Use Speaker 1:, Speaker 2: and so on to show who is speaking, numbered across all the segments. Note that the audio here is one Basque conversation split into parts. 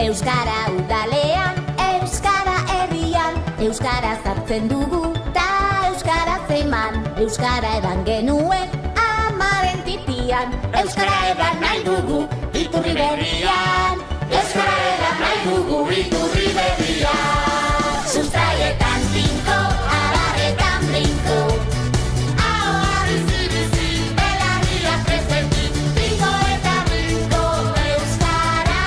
Speaker 1: Euskara udalean, euskara herrian, euskara zartzen dugu ta euskara zeman. Euskara edan genuen amaren titian, euskara edan nahi dugu iturri berrian. Euskara edan nahi dugu iturri berrian. Sustraietan tinko, abarretan brinko, ahoa bizi-bizi, belarriak presenti, tinko eta brinko euskara.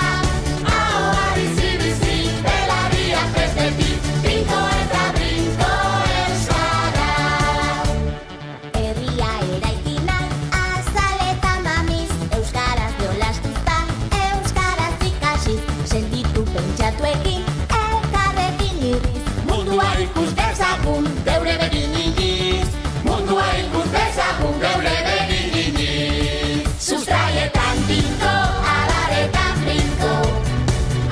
Speaker 1: Ahoa bizi-bizi, belarriak presenti, tinko eta brinko euskara. Herria eraikina, azal eta mamiz, euskaraz jolastuzta, euskaraz ikasiz, sentitu pentsatuekin, elkarrekin irriz. Mundua ikus dezagun, geure begin iniz. Mundua ikus dezagun, geure begin iniz. Sustraietan tinko, abarretan brinko,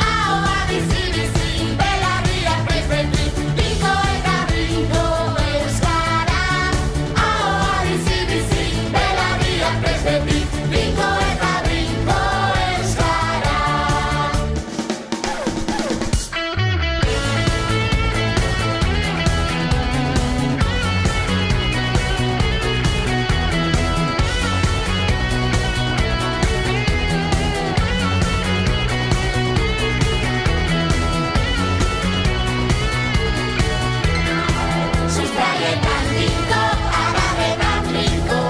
Speaker 1: ahoa bizi-bizi, belarriak presenti, tinko eta brinko euskara. Ahoa bizi-bizi, belarriak presenti, tinko eta brinko euskara. Sustraietan tinko, abarretan brinko,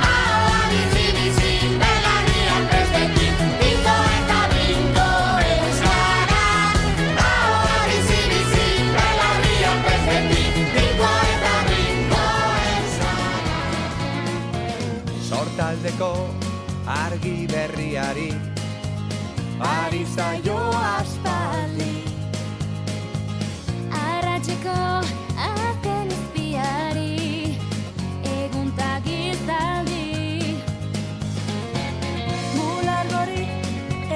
Speaker 1: ahoa bizi-bizi, belarriak presenti, tinko eta brinko euskara. Ahoa bizi-bizi, belarriak presenti, tinko eta brinko euskara.
Speaker 2: Sortaldeko argi berriari ari zaio aspaldi.
Speaker 3: Arratseko azken izpiari, eguntak izaldi. Mulargori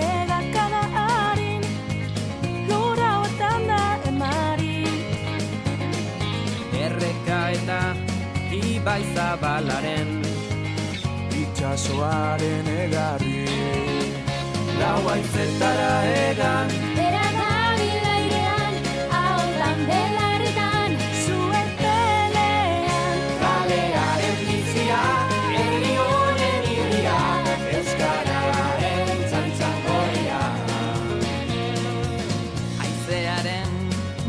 Speaker 3: egakada harin, lura otan da emari.
Speaker 2: Erreka eta ibai zabalaren itxasoaren egarri. Lau haizetara egan,
Speaker 3: Bera dabil airean, ahotan belarritan, zuetelean.
Speaker 2: kalearen bizia, herri honen irria, euskararen txantxangoria. Haizearen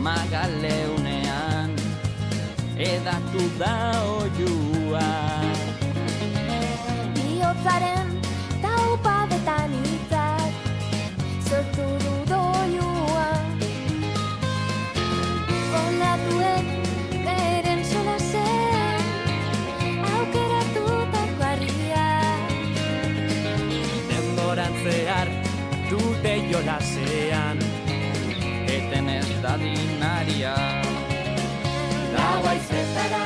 Speaker 2: magaleunean, edatu da oiua.
Speaker 3: Bihotzaren taupadetan hitzak, sortu du doinua. Ondatuen beren solasean, aukeratutako harria.
Speaker 2: Denboran zehar dute jolasean, eten ez dadin aria. Lau haizetara